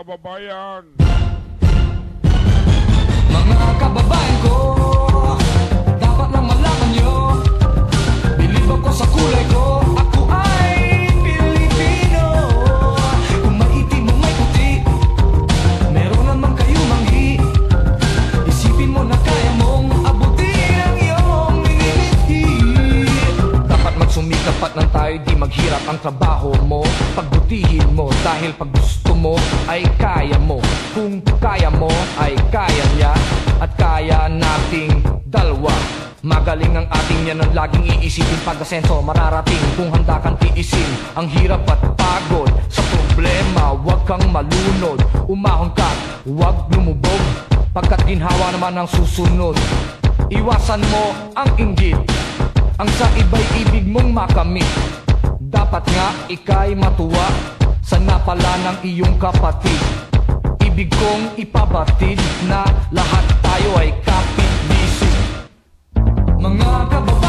kababayan. Mga kababayan ko, dapat lang malaman nyo, bilib ako sa kulay ko, ako ay Pilipino. Kung maitim o may puti, meron naman kayo manghi. Isipin mo na kaya mong abutin ang iyong minimithi. Dapat magsumikap at nang tayo di maghirap ang trabaho mo. Pagbutihin mo dahil pag gusto mo ay kaya mo. Kung kaya mo ay kaya niya at kaya nating dalawa. Magaling ang ating yan ang laging iisipin. Pag-asenso mararating kung handa kang tiisin ang hirap at pagod sa problema. Huwag kang malunod, umahon ka, huwag lumubog, pagkat ginhawa naman ang susunod. Iwasan mo ang inggit, ang sa iba'y ibig mong makamit. Dapat nga ika'y matuwa sa napala ng iyong kapatid. Ibig kong ipabatid na lahat tayo ay kapit-bisig. Mga kababayan